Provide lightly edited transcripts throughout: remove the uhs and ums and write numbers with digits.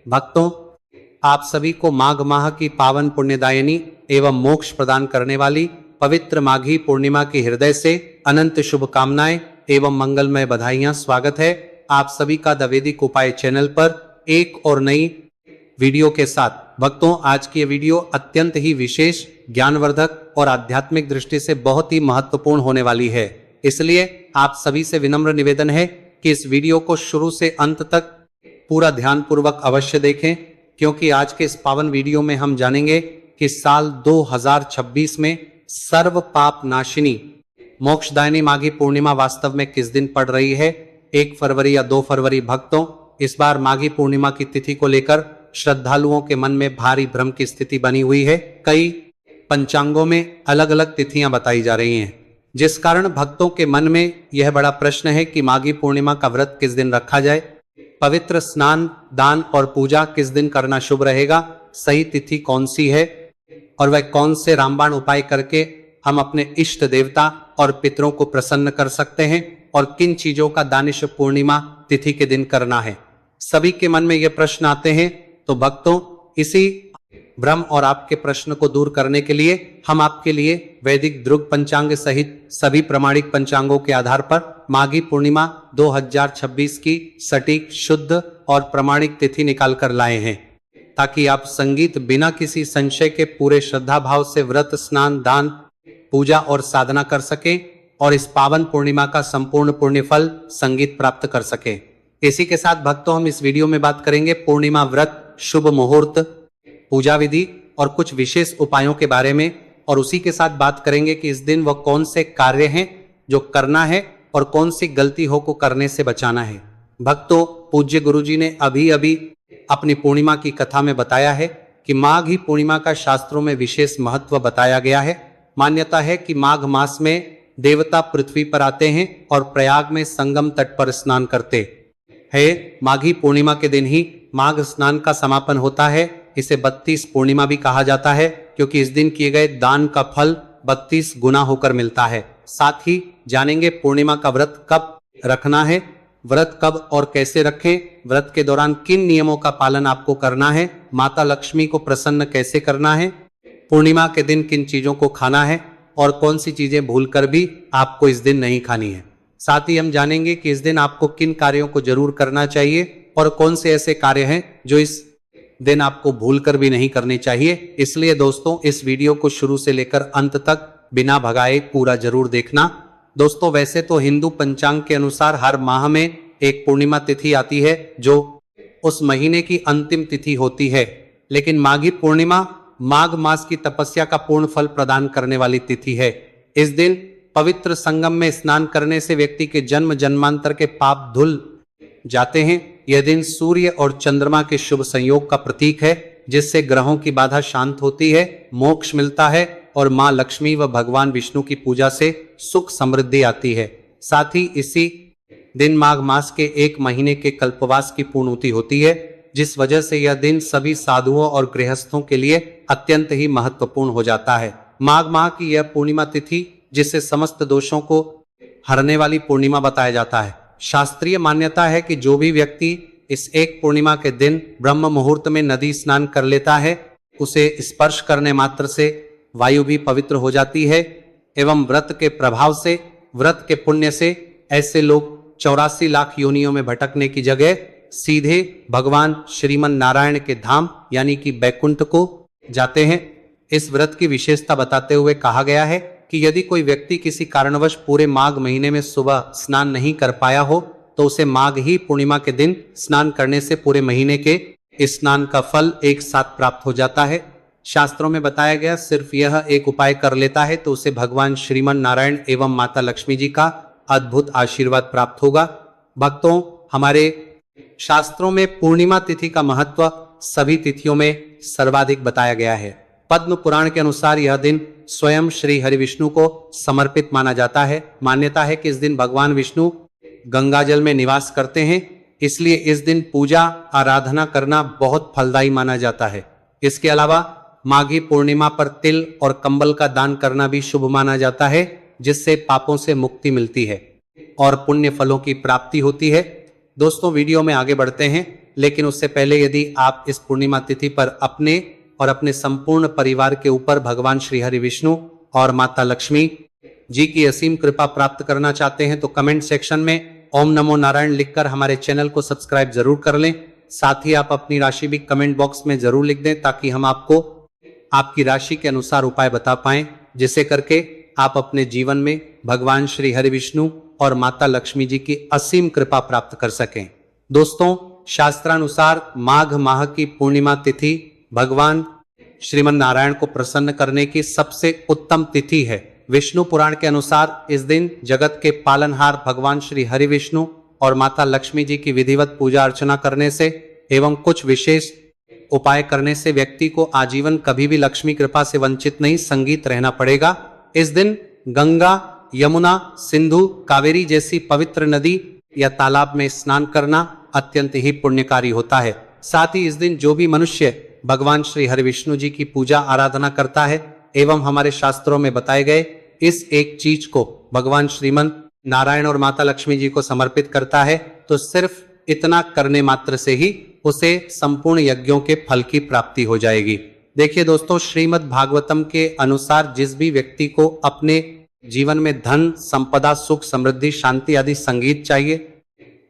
भक्तों, आप सभी को माघ माह की पावन पुण्यदायिनी एवं मोक्ष प्रदान करने वाली पवित्र माघी पूर्णिमा की हृदय से अनंत शुभकामनाएं एवं मंगलमय बधाइयां। स्वागत है आप सभी का द वैदिक उपाय चैनल पर एक और नई वीडियो के साथ। भक्तों, आज की ये वीडियो अत्यंत ही विशेष, ज्ञानवर्धक और आध्यात्मिक दृष्टि से बहुत ही महत्वपूर्ण होने वाली है। इसलिए आप सभी से विनम्र निवेदन है कि इस वीडियो को शुरू से अंत तक पूरा ध्यानपूर्वक अवश्य देखें, क्योंकि आज के इस पावन वीडियो में हम जानेंगे कि साल 2026 में सर्व पाप नाशिनी मोक्षदायिनी माघी पूर्णिमा वास्तव में किस दिन पड़ रही है, 1 फरवरी या 2 फरवरी। भक्तों, इस बार माघी पूर्णिमा की तिथि को लेकर श्रद्धालुओं के मन में भारी भ्रम की स्थिति बनी हुई है। कई पंचांगों में अलग अलग तिथियां बताई जा रही हैं, जिस कारण भक्तों के मन में यह बड़ा प्रश्न है कि माघी पूर्णिमा का व्रत किस दिन रखा जाए, पवित्र स्नान, दान और पूजा किस दिन करना शुभ रहेगा, सही तिथि कौन सी है और वह कौन से रामबाण उपाय करके हम अपने इष्ट देवता और पितरों को प्रसन्न कर सकते हैं और किन चीजों का दानिश पूर्णिमा तिथि के दिन करना है। सभी के मन में ये प्रश्न आते हैं। तो भक्तों, इसी भ्रम और आपके प्रश्न को दूर करने के लिए हम आपके लिए वैदिक ध्रुव पंचांग सहित सभी प्रमाणिक पंचांगों के आधार पर माघी पूर्णिमा 2026 की सटीक, शुद्ध और प्रमाणिक तिथि निकाल कर लाए हैं, ताकि आप संगीत बिना किसी संशय के पूरे श्रद्धा भाव से व्रत, स्नान, दान, पूजा और साधना कर सकें और इस पावन पूर्णिमा का संपूर्ण पुण्य फल संगीत प्राप्त कर सकें। इसी के साथ भक्तों, हम इस वीडियो में बात करेंगे पूर्णिमा व्रत, शुभ मुहूर्त, पूजा विधि और कुछ विशेष उपायों के बारे में, और उसी के साथ बात करेंगे कि इस दिन वह कौन से कार्य हैं जो करना है और कौन सी गलती हो को करने से बचाना है। भक्तों, पूज्य गुरुजी ने अभी अभी अपनी पूर्णिमा की कथा में बताया है कि माघी पूर्णिमा का शास्त्रों में विशेष महत्व बताया गया है। मान्यता है कि माघ मास में देवता पृथ्वी पर आते हैं और प्रयाग में संगम तट पर स्नान करते हैं। माघी पूर्णिमा के दिन ही माघ स्नान का समापन होता है। इसे 32 पूर्णिमा भी कहा जाता है, क्योंकि इस दिन किए गए दान का फल 32 गुना होकर मिलता है। साथ ही जानेंगे पूर्णिमा का व्रत कब रखना है, व्रत कब और कैसे रखें, व्रत के दौरान किन नियमों का पालन आपको करना है, माता लक्ष्मी को प्रसन्न कैसे करना है, पूर्णिमा के दिन किन चीजों को खाना है और कौन सी चीजें भूलकर भी आपको इस दिन नहीं खानी है। साथ ही हम जानेंगे कि इस दिन आपको किन कार्यों को जरूर करना चाहिए और कौन से ऐसे कार्य हैं जो इस दिन आपको भूलकर भी नहीं करने चाहिए। इसलिए दोस्तों, इस वीडियो को शुरू से लेकर अंत तक बिना भगाए पूरा जरूर देखना। दोस्तों, वैसे तो हिंदू पंचांग के अनुसार हर माह में एक पूर्णिमा तिथि आती है जो उस महीने की अंतिम तिथि होती है, लेकिन माघी पूर्णिमा माघ मास की तपस्या का पूर्ण फल प्रदान करने वाली तिथि है। इस दिन पवित्र संगम में स्नान करने से व्यक्ति के जन्म जन्मांतर के पाप धुल जाते हैं। यह दिन सूर्य और चंद्रमा के शुभ संयोग का प्रतीक है, जिससे ग्रहों की बाधा शांत होती है, मोक्ष मिलता है और मां लक्ष्मी व भगवान विष्णु की पूजा से सुख समृद्धि आती है। साथ ही इसी दिन माघ मास के 1 महीने के कल्पवास की पूर्णति होती है, जिस वजह से यह दिन सभी साधुओं और गृहस्थों के लिए अत्यंत ही महत्वपूर्ण हो जाता है। माघ माह की यह पूर्णिमा तिथि, जिसे समस्त दोषों को हरने वाली पूर्णिमा बताया जाता है। शास्त्रीय मान्यता है कि जो भी व्यक्ति इस एक पूर्णिमा के दिन ब्रह्म मुहूर्त में नदी स्नान कर लेता है, उसे स्पर्श करने मात्र से वायु भी पवित्र हो जाती है एवं व्रत के प्रभाव से, व्रत के पुण्य से ऐसे लोग 84 लाख योनियों में भटकने की जगह सीधे भगवान श्रीमन नारायण के धाम यानी कि बैकुंठ को जाते हैं। इस व्रत की विशेषता बताते हुए कहा गया है कि यदि कोई व्यक्ति किसी कारणवश पूरे माघ महीने में सुबह स्नान नहीं कर पाया हो, तो उसे माघ ही पूर्णिमा के दिन स्नान करने से पूरे महीने के स्नान का फल एक साथ प्राप्त हो जाता है। शास्त्रों में बताया गया सिर्फ यह एक उपाय कर लेता है तो उसे भगवान श्रीमन नारायण एवं माता लक्ष्मी जी का अद्भुत आशीर्वाद प्राप्त होगा। भक्तों, हमारे शास्त्रों में पूर्णिमा तिथि का महत्व सभी तिथियों में सर्वाधिक बताया गया है। पद्म पुराण के अनुसार यह दिन स्वयं श्री हरि विष्णु को समर्पित माना जाता है। मान्यता है कि इस दिन भगवान विष्णु गंगाजल में निवास करते हैं, इसलिए इस दिन पूजा आराधना करना बहुत फलदायी माना जाता है। इसके अलावा माघी पूर्णिमा पर तिल और कंबल का दान करना भी शुभ माना जाता है, जिससे पापों से मुक्ति मिलती है और पुण्य फलों की प्राप्ति होती है। दोस्तों वीडियो में आगे बढ़ते हैं, लेकिन उससे पहले यदि आप इस पूर्णिमा तिथि पर अपने और अपने संपूर्ण परिवार के ऊपर भगवान श्री हरि विष्णु और माता लक्ष्मी जी की असीम कृपा प्राप्त करना चाहते हैं तो कमेंट सेक्शन में ओम नमो नारायण लिखकर हमारे चैनल को सब्सक्राइब जरूर कर लें। साथ ही आप अपनी राशि भी कमेंट बॉक्स में जरूर लिख दें ताकि हम आपको आपकी राशि के अनुसार उपाय बता पाएं, जिसे करके आप अपने जीवन में भगवान श्री हरि विष्णु और माता लक्ष्मी जी की असीम कृपा प्राप्त कर सकें। दोस्तों, शास्त्रानुसार माघ माह की पूर्णिमा तिथि भगवान श्रीमन नारायण को प्रसन्न करने की सबसे उत्तम तिथि है। विष्णु पुराण के अनुसार इस दिन जगत के पालनहार भगवान श्री हरि विष्णु और माता लक्ष्मी जी की विधिवत पूजा अर्चना करने से एवं कुछ विशेष उपाय करने से व्यक्ति को आजीवन कभी भी लक्ष्मी कृपा से वंचित नहीं संगीत रहना पड़ेगा। इस दिन गंगा, यमुना, सिंधु, कावेरी जैसी पवित्र नदी या तालाब में स्नान करना अत्यंत ही पुण्यकारी होता है। साथ ही इस दिन जो भी मनुष्य भगवान श्री हरि विष्णु जी की पूजा आराधना करता है एवं हमारे शास्त्रों में बताए गए इस एक चीज को भगवान श्रीमन नारायण और माता लक्ष्मी जी को समर्पित करता है तो सिर्फ इतना करने मात्र से ही उसे संपूर्ण यज्ञों के फल की प्राप्ति हो जाएगी। देखिए दोस्तों, श्रीमद् भागवतम के अनुसार जिस भी व्यक्ति को अपने जीवन में धन, संपदा, सुख, समृद्धि, शांति आदि संगीत चाहिए,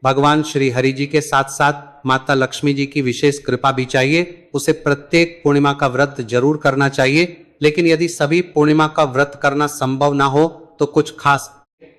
भगवान श्री हरि जी के साथ साथ माता लक्ष्मी जी की विशेष कृपा भी चाहिए, उसे प्रत्येक पूर्णिमा का व्रत जरूर करना चाहिए। लेकिन यदि सभी पूर्णिमा का व्रत करना संभव ना हो तो कुछ खास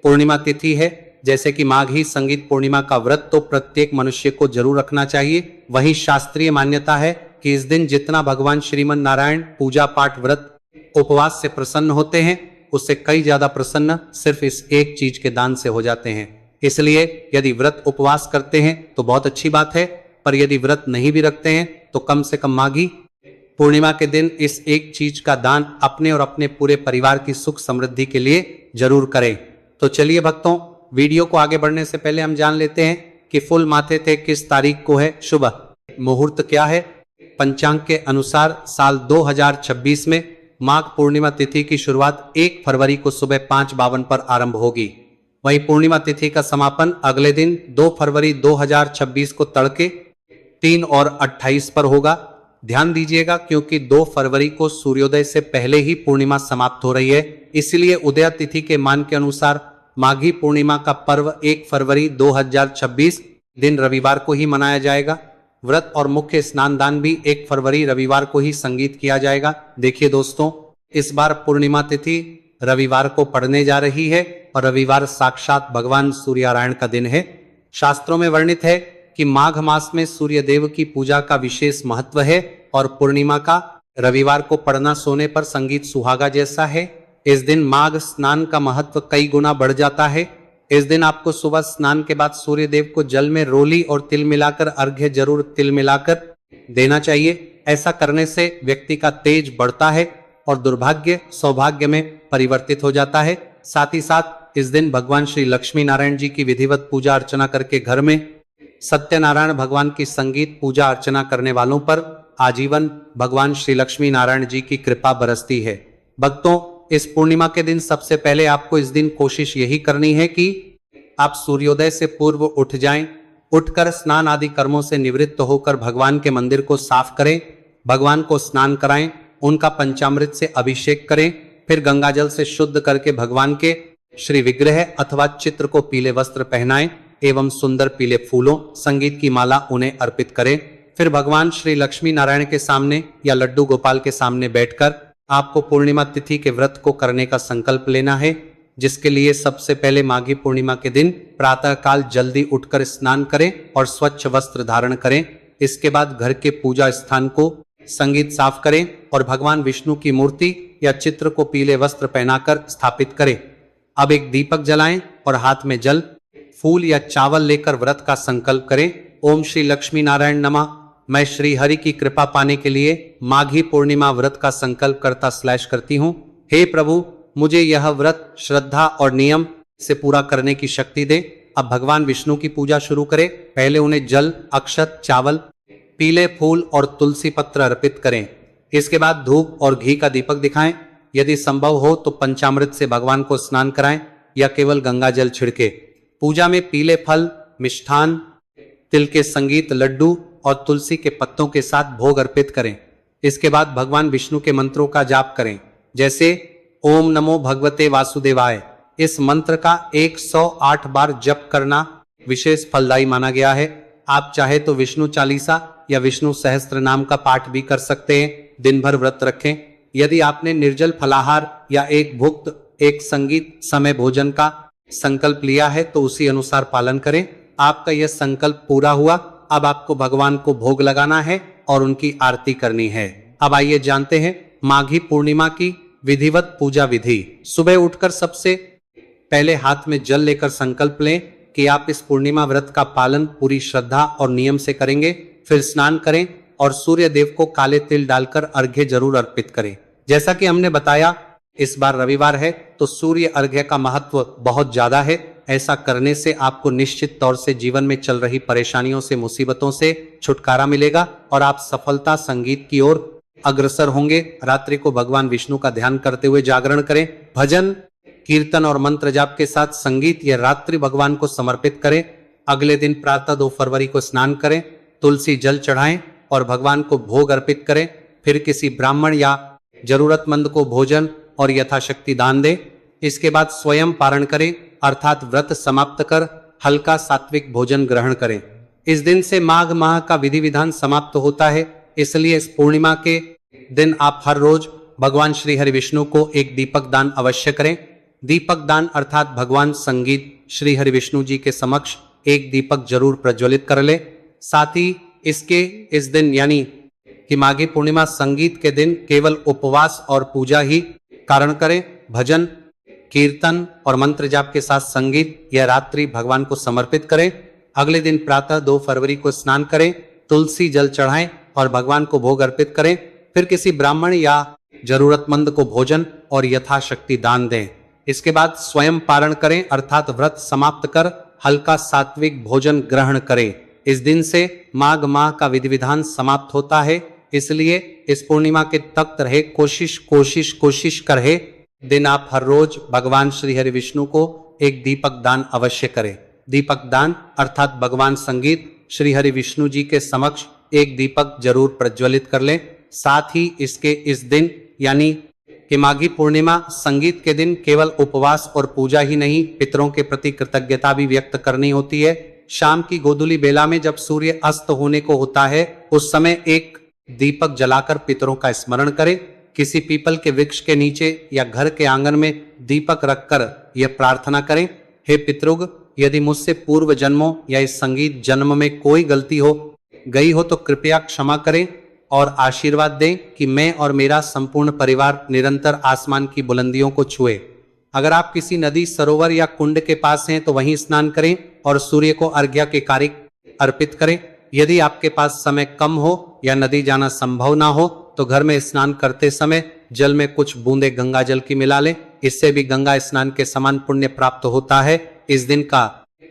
पूर्णिमा तिथि है, जैसे कि माघी संगीत पूर्णिमा का व्रत तो प्रत्येक मनुष्य को जरूर रखना चाहिए। वहीं शास्त्रीय मान्यता है कि इस दिन जितना भगवान श्रीमन नारायण पूजा पाठ व्रत उपवास से प्रसन्न होते हैं उससे कई ज्यादा प्रसन्न सिर्फ इस एक चीज के दान से हो जाते हैं। इसलिए यदि व्रत उपवास करते हैं तो बहुत अच्छी बात है, पर यदि व्रत नहीं भी रखते हैं तो कम से कम माघी पूर्णिमा के दिन इस एक चीज का दान अपने और अपने पूरे परिवार की सुख समृद्धि के लिए जरूर करें। तो चलिए भक्तों, वीडियो को आगे बढ़ने से पहले हम जान लेते हैं कि फुल माथे थे किस तारीख को है, शुभ मुहूर्त क्या है। पंचांग के अनुसार साल 2026 में माघ पूर्णिमा तिथि की शुरुआत 1 फरवरी को सुबह 5:52 पर आरंभ होगी। वहीं पूर्णिमा तिथि का समापन अगले दिन 2 फरवरी 2026 को तड़के 3:28 पर होगा। ध्यान दीजिएगा क्योंकि 2 फरवरी को सूर्योदय से पहले ही पूर्णिमा समाप्त हो रही है, इसलिए उदय तिथि के मान के अनुसार माघी पूर्णिमा का पर्व 1 फरवरी 2026 दिन रविवार को ही मनाया जाएगा। व्रत और मुख्य स्नान दान भी 1 फरवरी रविवार को ही संगीत किया जाएगा। देखिए दोस्तों, इस बार पूर्णिमा तिथि रविवार को पड़ने जा रही है और रविवार साक्षात भगवान सूर्यनारायण का दिन है। शास्त्रों में वर्णित है कि माघ मास में सूर्य देव की पूजा का विशेष महत्व है और पूर्णिमा का रविवार को पड़ना सोने पर संगीत सुहागा जैसा है। इस दिन माघ स्नान का महत्व कई गुना बढ़ जाता है। इस दिन आपको सुबह स्नान के बाद सूर्य देव को जल में रोली और तिल मिलाकर अर्घ्य जरूर तिल मिलाकर देना चाहिए। ऐसा करने से व्यक्ति का तेज बढ़ता है और दुर्भाग्य सौभाग्य में परिवर्तित हो जाता है। साथ ही साथ इस दिन भगवान श्री लक्ष्मी नारायण जी की विधिवत पूजा अर्चना करके घर में सत्यनारायण भगवान की संगीत पूजा अर्चना करने वालों पर आजीवन भगवान श्री लक्ष्मी नारायण जी की कृपा बरसती है। भक्तों, इस पूर्णिमा के दिन सबसे पहले आपको इस दिन कोशिश यही करनी है कि आप सूर्योदय से पूर्व उठ जाएं। उठकर स्नान आदि कर्मों से निवृत्त होकर भगवान के मंदिर को साफ करें, भगवान को स्नान कराएं, उनका पंचामृत से अभिषेक करें, फिर गंगाजल से शुद्ध करके भगवान के श्री विग्रह अथवा चित्र को पीले वस्त्र पहनाएं एवं सुंदर पीले फूलों, संगीत की माला उन्हें अर्पित करें। फिर भगवान श्री लक्ष्मी नारायण के सामने या लड्डू गोपाल के सामने बैठकर आपको पूर्णिमा तिथि के व्रत को करने का संकल्प लेना है, जिसके लिए सबसे पहले माघी पूर्णिमा के दिन प्रातः काल जल्दी उठकर स्नान करें और स्वच्छ वस्त्र धारण करें। इसके बाद घर के पूजा स्थान को संगीत साफ करें और भगवान विष्णु की मूर्ति या चित्र को पीले वस्त्र पहनाकर स्थापित करें। अब एक दीपक जलाएं और हाथ में जल, फूल या चावल लेकर व्रत का संकल्प करें। ओम श्री लक्ष्मी नारायण नमः। मैं श्री हरि की कृपा पाने के लिए माघी पूर्णिमा व्रत का संकल्प करती हूँ। हे प्रभु, मुझे यह व्रत श्रद्धा और नियम से पूरा करने की शक्ति दे। अब भगवान विष्णु की पूजा शुरू करें। पहले उन्हें जल, अक्षत, चावल, पीले फूल और तुलसी पत्र अर्पित करें। इसके बाद धूप और घी का दीपक दिखाएं। यदि संभव हो तो पंचामृत से भगवान को स्नान कराएं या केवल गंगा जल छिड़के। पूजा में पीले फल, मिष्ठान, तिल के संगीत लड्डू और तुलसी के पत्तों के साथ भोग अर्पित करें। इसके बाद भगवान विष्णु के मंत्रों का जाप करें, जैसे ओम नमो भगवते वासुदेवाय। इस मंत्र का 108 बार जप करना विशेष फलदायी माना गया है। आप चाहे तो विष्णु चालीसा या विष्णु सहस्त्र नाम का पाठ भी कर सकते हैं। दिन भर व्रत रखें। यदि आपने निर्जल फलाहार या एक भुक्त एक संगीत समय भोजन का संकल्प लिया है तो उसी अनुसार पालन करें। आपका यह संकल्प पूरा हुआ। अब आपको भगवान को भोग लगाना है और उनकी आरती करनी है। अब आइए जानते हैं माघी पूर्णिमा की विधिवत पूजा विधि। सुबह उठकर सबसे पहले हाथ में जल लेकर संकल्प लें कि आप इस पूर्णिमा व्रत का पालन पूरी श्रद्धा और नियम से करेंगे। फिर स्नान करें और सूर्य देव को काले तिल डालकर अर्घ्य जरूर अर्पित करें। जैसा कि हमने बताया, इस बार रविवार है तो सूर्य अर्घ्य का महत्व बहुत ज्यादा है। ऐसा करने से आपको निश्चित तौर से जीवन में चल रही परेशानियों से, मुसीबतों से छुटकारा मिलेगा और आप सफलता संगीत की ओर अग्रसर होंगे। रात्रि को भगवान विष्णु का ध्यान करते हुए जागरण करें। भजन कीर्तन और मंत्र जाप के साथ संगीत या रात्रि भगवान को समर्पित करें। अगले दिन प्रातः 2 फरवरी को स्नान करें, तुलसी जल चढ़ाएं और भगवान को भोग अर्पित करें। फिर किसी ब्राह्मण या जरूरतमंद को भोजन और यथाशक्ति दान दें। इसके बाद स्वयं पारण करें, अर्थात व्रत समाप्त कर हल्का सात्विक भोजन ग्रहण करें। इस दिन से माघ माह का विधि विधान समाप्त होता है। इसलिए इस पूर्णिमा के दिन आप हर रोज भगवान श्री हरि विष्णु को एक दीपक दान अवश्य करें। दीपक दान अर्थात भगवान संगीत श्री हरि विष्णु जी के समक्ष एक दीपक जरूर प्रज्वलित कर ले। साथ ही इसके इस दिन यानी कि माघी पूर्णिमा संगीत के दिन केवल उपवास और पूजा ही कारण करें। भजन कीर्तन और मंत्र जाप के साथ संगीत या रात्रि भगवान को समर्पित करें। अगले दिन प्रातः 2 फरवरी को स्नान करें, तुलसी जल चढ़ाएं और भगवान को भोग अर्पित करें। फिर किसी ब्राह्मण या जरूरतमंद को भोजन और यथाशक्ति दान दें। इसके बाद स्वयं पारण करें, अर्थात व्रत समाप्त कर हल्का सात्विक भोजन ग्रहण करें। इस दिन से माघ माह का विधि विधान समाप्त होता है। इसलिए इस पूर्णिमा के तख्त रहे कोशिश करे दिन आप हर रोज भगवान श्री हरि विष्णु को एक दीपक दान अवश्य करें। दीपक दान अर्थात भगवान संगीत श्री हरि विष्णु जी के समक्ष एक दीपक जरूर प्रज्वलित कर लें। साथ ही इसके इस दिन यानी कि माघी पूर्णिमा संगीत के दिन केवल उपवास और पूजा ही नहीं, पितरों के प्रति कृतज्ञता भी व्यक्त करनी होती है। शाम की गोधूली बेला में जब सूर्य अस्त होने को होता है, उस समय एक दीपक जलाकर पितरों का स्मरण करें। किसी पीपल के वृक्ष के नीचे या घर के आंगन में दीपक रखकर यह प्रार्थना करें, हे पितृग, यदि मुझसे पूर्व जन्मों या इस संगीत जन्म में कोई गलती हो गई हो तो कृपया क्षमा करें और आशीर्वाद दें कि मैं और मेरा संपूर्ण परिवार निरंतर आसमान की बुलंदियों को छुए। अगर आप किसी नदी, सरोवर या कुंड के पास हैं तो वहीं स्नान करें और सूर्य को अर्घ्य के कार्य अर्पित करें। यदि आपके पास समय कम हो या नदी जाना संभव ना हो तो घर में स्नान करते समय जल में कुछ बूंदे गंगा जल की मिला लें। इससे भी गंगा स्नान के समान पुण्य प्राप्त होता है। इस दिन का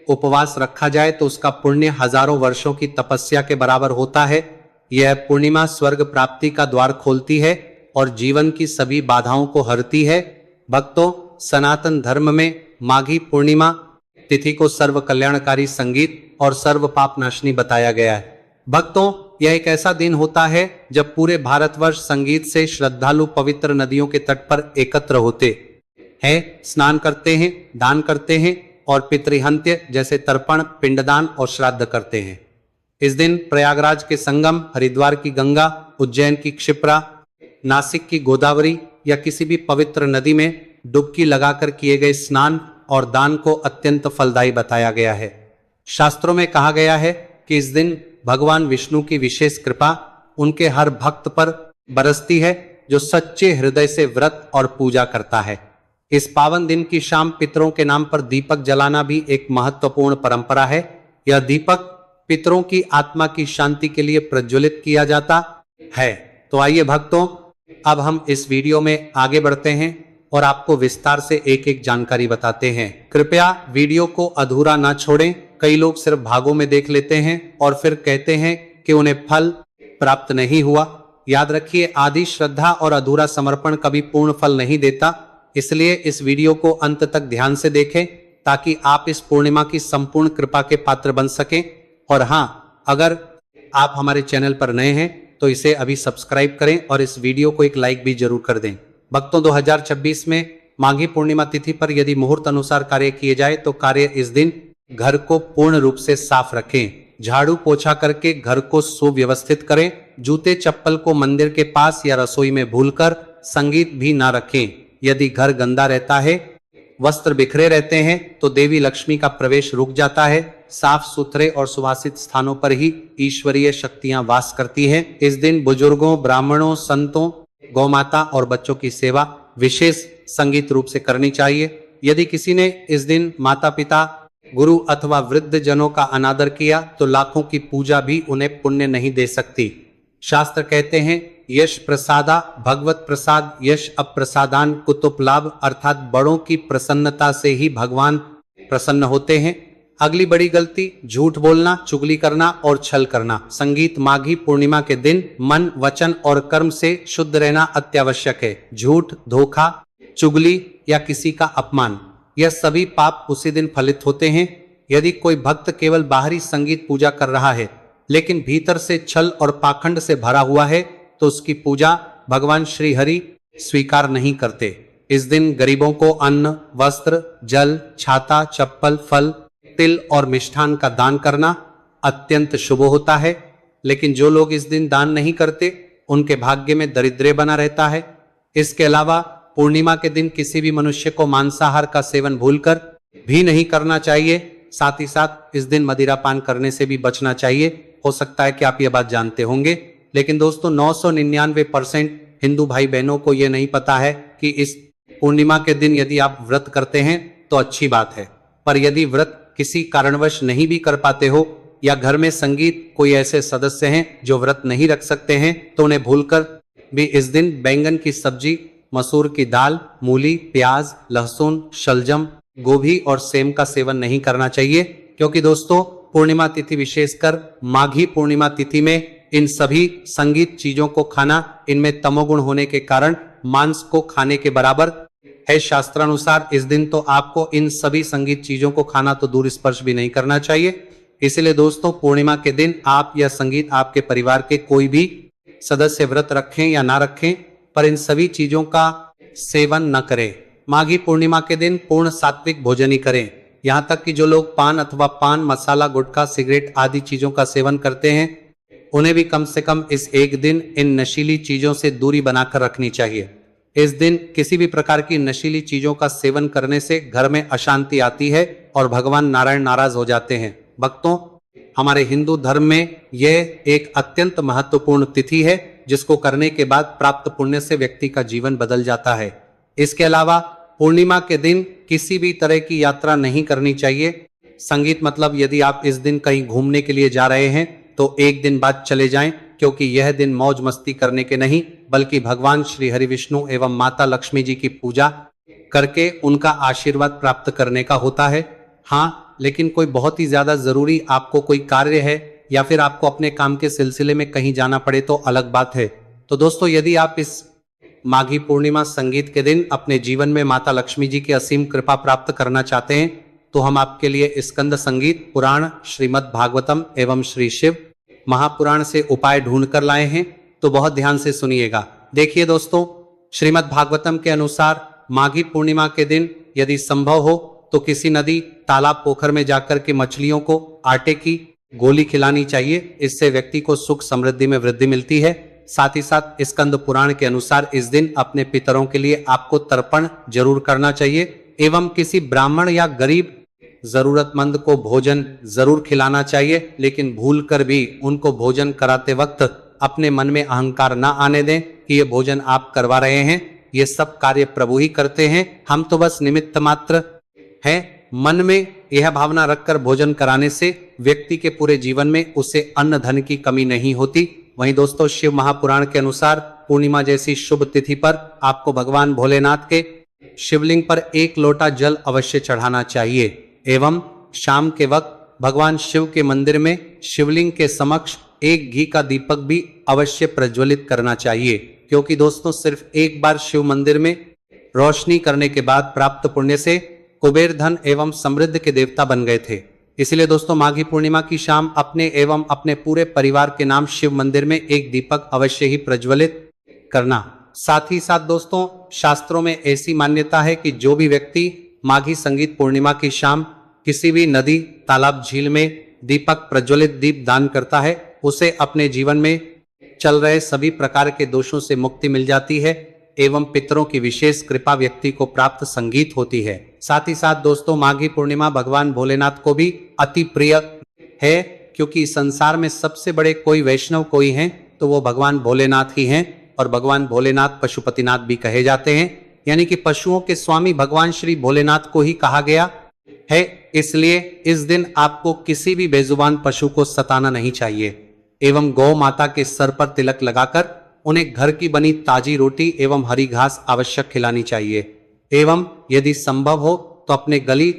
उपवास रखा जाए तो उसका पुण्य हजारों वर्षों की तपस्या के बराबर होता है। यह पूर्णिमा स्वर्ग प्राप्ति का द्वार खोलती है और जीवन की सभी बाधाओं को हरती है। भक्तों, सनातन धर्म में माघी पूर्णिमा तिथि को सर्व कल्याणकारी संगीत और सर्व पाप नाशनी बताया गया है। भक्तों, यह एक ऐसा दिन होता है जब पूरे भारतवर्ष संगीत से श्रद्धालु पवित्र नदियों के तट पर एकत्र होते हैं, स्नान करते हैं, दान करते हैं और पितृहंत्य जैसे तर्पण, पिंडदान और श्राद्ध करते हैं। इस दिन प्रयागराज के संगम, हरिद्वार की गंगा, उज्जैन की क्षिप्रा, नासिक की गोदावरी या किसी भी पवित्र नदी में डुबकी लगाकर किए गए स्नान और दान को अत्यंत फलदायी बताया गया है। शास्त्रों में कहा गया है कि इस दिन भगवान विष्णु की विशेष कृपा उनके हर भक्त पर बरसती है जो सच्चे हृदय से व्रत और पूजा करता है। इस पावन दिन की शाम पितरों के नाम पर दीपक जलाना भी एक महत्वपूर्ण परंपरा है। यह दीपक पितरों की आत्मा की शांति के लिए प्रज्वलित किया जाता है। तो आइए भक्तों, अब हम इस वीडियो में आगे बढ़ते हैं और आपको विस्तार से एक एक जानकारी बताते हैं। कृपया वीडियो को अधूरा ना छोड़ें। कई लोग सिर्फ भागों में देख लेते हैं और फिर कहते हैं कि उन्हें फल प्राप्त नहीं हुआ। याद रखिए, आदि श्रद्धा और अधूरा समर्पण कभी पूर्ण फल नहीं देता। इसलिए इस वीडियो को अंत तक ध्यान से देखें ताकि आप इस पूर्णिमा की संपूर्ण कृपा के पात्र बन सकें। और हाँ, अगर आप हमारे चैनल पर नए हैं तो इसे अभी सब्सक्राइब करें और इस वीडियो को एक लाइक भी जरूर कर दें। भक्तों, 2026 में माघी पूर्णिमा तिथि पर यदि मुहूर्त अनुसार कार्य किए जाए तो कार्य इस दिन घर को पूर्ण रूप से साफ रखें, झाड़ू पोछा करके घर को सुव्यवस्थित करें, जूते चप्पल को मंदिर के पास या रसोई में भूलकर संगीत भी ना रखें। यदि घर गंदा रहता है, वस्त्र बिखरे रहते हैं तो देवी लक्ष्मी का प्रवेश रुक जाता है। साफ सुथरे और सुवासित स्थानों पर ही ईश्वरीय शक्तियां वास करती हैं। इस दिन बुजुर्गों, ब्राह्मणों, संतों, गौमाता और बच्चों की सेवा विशेष संगीत रूप से करनी चाहिए। यदि किसी ने इस दिन माता पिता, गुरु अथवा वृद्ध जनों का अनादर किया तो लाखों की पूजा भी उन्हें पुण्य नहीं दे सकती। शास्त्र कहते हैं, यश प्रसादा भगवत प्रसाद, यश अप्रसादान कुतुप लाभ, अर्थात बड़ों की प्रसन्नता से ही भगवान प्रसन्न होते हैं। अगली बड़ी गलती, झूठ बोलना, चुगली करना और छल करना। संगीत माघी पूर्णिमा के दिन मन, वचन और कर्म से शुद्ध रहना अत्यावश्यक है। झूठ, धोखा, चुगली या किसी का अपमान, यह सभी पाप उसी दिन फलित होते हैं। यदि कोई भक्त केवल बाहरी संगीत पूजा कर रहा है लेकिन भीतर से छल और पाखंड से भरा हुआ है तो उसकी पूजा भगवान श्री हरि स्वीकार नहीं करते। इस दिन गरीबों को अन्न, वस्त्र, जल, छाता, चप्पल, फल, तिल और मिष्ठान का दान करना अत्यंत शुभ होता है। लेकिन जो लोग इस दिन दान नहीं करते उनके भाग्य में दरिद्र बना रहता है। इसके अलावा पूर्णिमा के दिन किसी भी मनुष्य को मांसाहार का सेवन भूलकर भी नहीं करना चाहिए। साथ ही साथ इस दिन मदिरा पान करने से भी बचना चाहिए। हो सकता है कि आप ये बात जानते होंगे, लेकिन दोस्तों 999% हिंदू भाई बहनों को यह नहीं पता है कि इस पूर्णिमा के दिन यदि आप व्रत करते हैं तो अच्छी बात है, पर यदि व्रत किसी कारणवश नहीं भी कर पाते हो या घर में संगीत कोई ऐसे सदस्य हैं जो व्रत नहीं रख सकते हैं तो उन्हें भूलकर भी इस दिन बैंगन की सब्जी, मसूर की दाल, मूली, प्याज, लहसुन, शलजम, गोभी और सेम का सेवन नहीं करना चाहिए। क्योंकि दोस्तों पूर्णिमा तिथि, विशेषकर माघी पूर्णिमा तिथि में इन सभी संगीत चीजों को खाना इनमें तमोगुण होने के कारण मांस को खाने के बराबर है। शास्त्रानुसार इस दिन तो आपको इन सभी संगीत चीजों को खाना तो दूर स्पर्श भी नहीं करना चाहिए। इसलिए दोस्तों पूर्णिमा के दिन आप या संगीत आपके परिवार के कोई भी सदस्य व्रत रखें या ना रखें, पर इन सभी चीजों का सेवन न करें। माघी पूर्णिमा के दिन पूर्ण सात्विक भोजन ही करें। यहाँ तक कि जो लोग पान अथवा पान मसाला, गुटखा, सिगरेट आदि चीजों का सेवन करते हैं उन्हें भी कम से कम इस एक दिन इन नशीली चीजों से दूरी बनाकर रखनी चाहिए। इस दिन किसी भी प्रकार की नशीली चीजों का सेवन करने से घर में अशांति आती है और भगवान नारायण नाराज हो जाते हैं। भक्तों, हमारे हिंदू धर्म में यह एक अत्यंत महत्वपूर्ण तिथि है जिसको करने के बाद प्राप्त पुण्य से व्यक्ति का जीवन बदल जाता है। इसके अलावा पूर्णिमा के दिन किसी भी तरह की यात्रा नहीं करनी चाहिए। संगीत मतलब यदि आप इस दिन कहीं घूमने के लिए जा रहे हैं तो एक दिन बाद चले जाएं, क्योंकि यह दिन मौज मस्ती करने के नहीं बल्कि भगवान श्री हरि विष्णु एवं माता लक्ष्मी जी की पूजा करके उनका आशीर्वाद प्राप्त करने का होता है। हाँ, लेकिन कोई बहुत ही ज्यादा जरूरी आपको कोई कार्य है या फिर आपको अपने काम के सिलसिले में कहीं जाना पड़े तो अलग बात है। तो दोस्तों यदि आप इस माघी पूर्णिमा संगीत के दिन अपने जीवन में माता लक्ष्मी जी की असीम कृपा प्राप्त करना चाहते हैं तो हम आपके लिए स्कंद संगीत पुराण, श्रीमद् भागवतम एवं श्री शिव महापुराण से उपाय ढूंढ कर लाए हैं, तो बहुत ध्यान से सुनिएगा। देखिए दोस्तों, श्रीमद् भागवतम के अनुसार माघी पूर्णिमा के दिन यदि संभव हो तो किसी नदी, तालाब, पोखर में जाकर के मछलियों को आटे की गोली खिलानी चाहिए। इससे व्यक्ति को सुख समृद्धि में वृद्धि मिलती है। साथ ही साथ स्कंद पुराण के अनुसार इस दिन अपने पितरों के लिए आपको तर्पण जरूर करना चाहिए एवं किसी ब्राह्मण या गरीब जरूरतमंद को भोजन जरूर खिलाना चाहिए, लेकिन भूलकर भी उनको भोजन कराते वक्त अपने मन में अहंकार ना आने दें कि ये भोजन आप करवा रहे हैं। ये सब कार्य प्रभु ही करते हैं, हम तो बस निमित्त मात्र हैं। मन में यह भावना रखकर भोजन कराने से व्यक्ति के पूरे जीवन में उसे अन्न धन की कमी नहीं होती। वहीं दोस्तों शिव महापुराण के अनुसार पूर्णिमा जैसी शुभ तिथि पर आपको भगवान भोलेनाथ के शिवलिंग पर 1 लोटा जल अवश्य चढ़ाना चाहिए एवं शाम के वक्त भगवान शिव के मंदिर में शिवलिंग के समक्ष 1 घी का दीपक भी अवश्य प्रज्वलित करना चाहिए, क्योंकि दोस्तों सिर्फ एक बार शिव मंदिर में रोशनी करने के बाद प्राप्त पुण्य से कुबेर धन एवं समृद्धि के देवता बन गए थे। इसलिए दोस्तों माघी पूर्णिमा की शाम अपने एवं अपने पूरे परिवार के नाम शिव मंदिर में एक दीपक अवश्य ही प्रज्वलित करना। साथ ही साथ दोस्तों शास्त्रों में ऐसी मान्यता है कि जो भी व्यक्ति माघी संगीत पूर्णिमा की शाम किसी भी नदी, तालाब, झील में दीपक प्रज्वलित दीप दान करता है, उसे अपने जीवन में चल रहे सभी प्रकार के दोषों से मुक्ति मिल जाती है एवं पितरों की विशेष कृपा व्यक्ति को प्राप्त संगीत होती है। साथ ही साथ दोस्तों माघी पूर्णिमा भगवान भोलेनाथ को भी अति प्रिय है, क्योंकि संसार में सबसे बड़े कोई वैष्णव कोई हैं तो वो भगवान भोलेनाथ ही हैं, और भगवान भोलेनाथ पशुपतिनाथ भी कहे जाते हैं, यानी कि पशुओं के स्वामी भगवान श्री भोलेनाथ को ही कहा गया है। इसलिए इस दिन आपको किसी भी बेजुबान पशु को सताना नहीं चाहिए एवं गौ माता के सर पर तिलक लगाकर उन्हें घर की बनी ताजी रोटी एवं हरी घास आवश्यक खिलानी चाहिए एवं यदि संभव हो तो अपने गली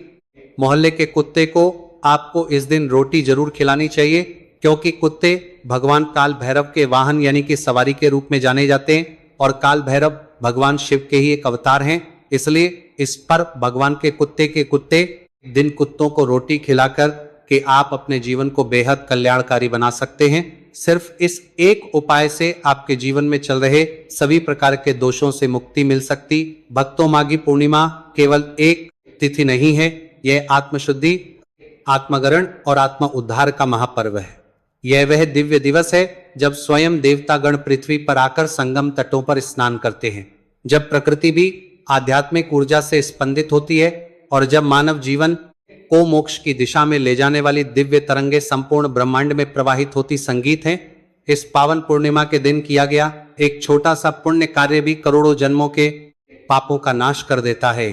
मोहल्ले के कुत्ते को आपको इस दिन रोटी जरूर खिलानी चाहिए, क्योंकि कुत्ते भगवान काल भैरव के वाहन यानी कि सवारी के रूप में जाने जाते हैं और काल भैरव भगवान शिव के ही एक अवतार हैं। इसलिए इस पर भगवान के कुत्ते दिन कुत्तों को रोटी खिलाकर कि आप अपने जीवन को बेहद कल्याणकारी बना सकते हैं। सिर्फ इस एक उपाय से आपके जीवन में चल रहे सभी प्रकार के दोषों से मुक्ति मिल सकती। भक्तों माघी पूर्णिमा केवल एक तिथि नहीं है, यह आत्मशुद्धि, आत्मगरण और आत्म उद्धार का महापर्व है। यह वह दिव्य दिवस है जब स्वयं देवतागण पृथ्वी पर आकर संगम तटों पर स्नान करते हैं, जब प्रकृति भी आध्यात्मिक ऊर्जा से स्पंदित होती है और जब मानव जीवन को मोक्ष की दिशा में ले जाने वाली दिव्य तरंगे संपूर्ण ब्रह्मांड में प्रवाहित होती संगीत हैं। इस पावन पूर्णिमा के दिन किया गया एक छोटा सा पुण्य कार्य भी करोड़ों जन्मों के पापों का नाश कर देता है।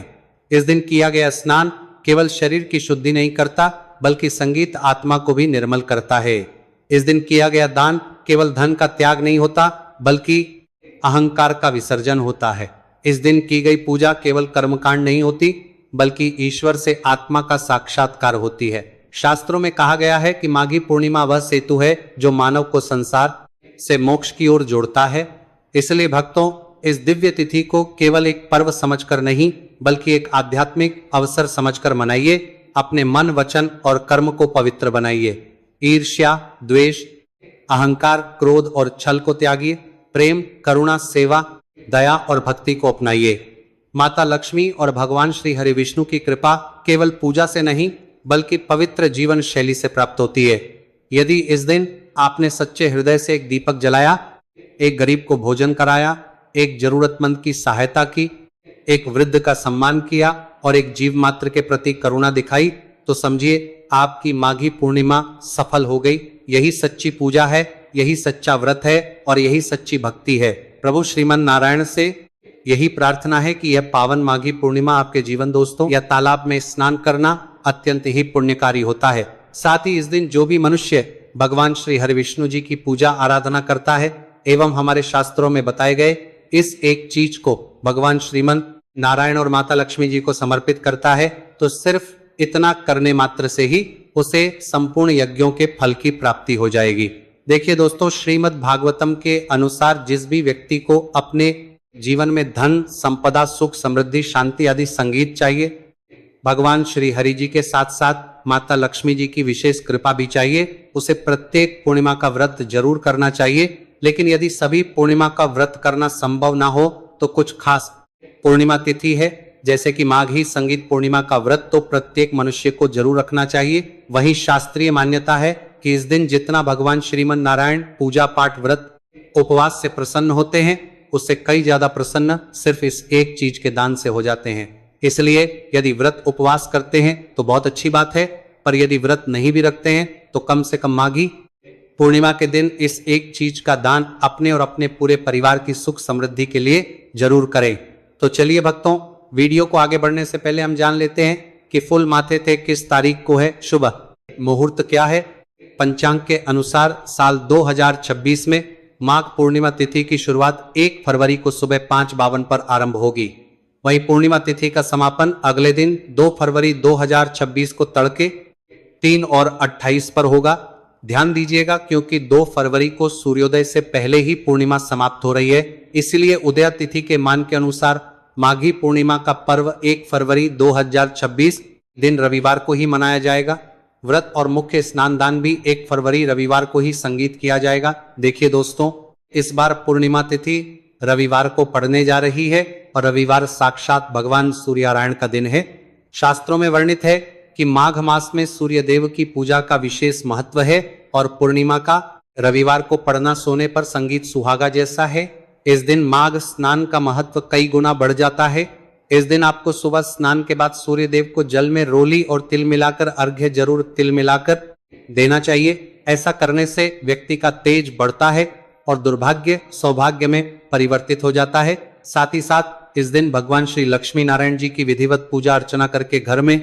इस दिन किया गया स्नान केवल शरीर की शुद्धि नहीं करता, बल्कि संगीत आत्मा को भी निर्मल करता है। इस दिन किया गया दान केवल धन का त्याग नहीं होता, बल्कि अहंकार का विसर्जन होता है। इस दिन की गई पूजा केवल कर्मकांड नहीं होती, बल्कि ईश्वर से आत्मा का साक्षात्कार होती है। शास्त्रों में कहा गया है कि माघी पूर्णिमा वह सेतु है जो मानव को संसार से मोक्ष की ओर जोड़ता है। इसलिए भक्तों इस दिव्य तिथि को केवल एक पर्व समझकर नहीं, बल्कि एक आध्यात्मिक अवसर समझकर मनाइए। अपने मन, वचन और कर्म को पवित्र बनाइए। ईर्ष्या, द्वेष, अहंकार, क्रोध और छल को त्यागिए। प्रेम, करुणा, सेवा, दया और भक्ति को अपनाइए। माता लक्ष्मी और भगवान श्री हरि विष्णु की कृपा केवल पूजा से नहीं, बल्कि पवित्र जीवन शैली से प्राप्त होती है। यदि इस दिन आपने सच्चे हृदय से एक दीपक जलाया, एक गरीब को भोजन कराया, एक जरूरतमंद की सहायता की, एक वृद्ध का सम्मान किया और एक जीव मात्र के प्रति करुणा दिखाई, तो समझिए आपकी माघी पूर्णिमा सफल हो गई। यही सच्ची पूजा है, यही सच्चा व्रत है और यही सच्ची भक्ति है। प्रभु श्रीमन नारायण से यही प्रार्थना है कि यह पावन माघी पूर्णिमा आपके जीवन दोस्तों या तालाब में स्नान करना अत्यंत ही पुण्यकारी होता है। साथ ही इस दिन जो भी मनुष्य भगवान श्री हरि विष्णु जी की पूजा आराधना करता है एवं हमारे शास्त्रों में बताए गए इस एक चीज को भगवान श्रीमन नारायण और माता लक्ष्मी जी को समर्पित करता है, तो सिर्फ इतना करने मात्र से ही उसे संपूर्ण यज्ञों के फल की प्राप्ति हो जाएगी। देखिए दोस्तों, श्रीमद् भागवतम के अनुसार जिस भी व्यक्ति को अपने जीवन में धन, संपदा, सुख, समृद्धि, शांति आदि संगीत चाहिए, भगवान श्री हरि जी के साथ साथ माता लक्ष्मी जी की विशेष कृपा भी चाहिए, उसे प्रत्येक पूर्णिमा का व्रत जरूर करना चाहिए। लेकिन यदि सभी पूर्णिमा का व्रत करना संभव ना हो तो कुछ खास पूर्णिमा तिथि है, जैसे कि माघी संगीत पूर्णिमा का व्रत तो प्रत्येक मनुष्य को जरूर रखना चाहिए। वहीं शास्त्रीय मान्यता है कि इस दिन जितना भगवान श्रीमन नारायण पूजा पाठ, व्रत, उपवास से प्रसन्न होते हैं, उससे कई ज्यादा प्रसन्न सिर्फ इस एक चीज के दान से हो जाते हैं। इसलिए यदि व्रत उपवास करते हैं तो बहुत अच्छी बात है, पर यदि व्रत नहीं भी रखते हैं तो कम से कम माघी पूर्णिमा के दिन इस एक चीज का दान अपने और अपने पूरे परिवार की सुख समृद्धि के लिए जरूर करें। तो चलिए भक्तों, वीडियो को आगे बढ़ने से पहले हम जान लेते हैं कि फूल माथे थे किस तारीख को है, शुभ मुहूर्त क्या है। पंचांग के अनुसार साल 2026 में माघ पूर्णिमा तिथि की शुरुआत 1 फरवरी को सुबह 5:52 पर आरंभ होगी। वहीं पूर्णिमा तिथि का समापन अगले दिन 2 फरवरी 2026 को तड़के 3:28 पर होगा। ध्यान दीजिएगा, क्योंकि 2 फरवरी को सूर्योदय से पहले ही पूर्णिमा समाप्त हो रही है, इसलिए उदय तिथि के मान के अनुसार माघी पूर्णिमा का पर्व 1 फरवरी 2026 दिन रविवार को ही मनाया जाएगा। व्रत और मुख्य स्नान दान भी 1 फरवरी रविवार को ही संगीत किया जाएगा। देखिए दोस्तों, इस बार पूर्णिमा तिथि रविवार को पड़ने जा रही है और रविवार साक्षात भगवान सूर्यनारायण का दिन है। शास्त्रों में वर्णित है कि माघ मास में सूर्य देव की पूजा का विशेष महत्व है और पूर्णिमा का रविवार को पड़ना सोने पर संगीत सुहागा जैसा है। इस दिन माघ स्नान का महत्व कई गुना बढ़ जाता है। इस दिन आपको सुबह स्नान के बाद सूर्य देव को जल में रोली और तिल मिलाकर अर्घ्य जरूर तिल मिलाकर देना चाहिए। ऐसा करने से व्यक्ति का तेज बढ़ता है और दुर्भाग्य सौभाग्य में परिवर्तित हो जाता है। साथ ही साथ इस दिन भगवान श्री लक्ष्मी नारायण जी की विधिवत पूजा अर्चना करके घर में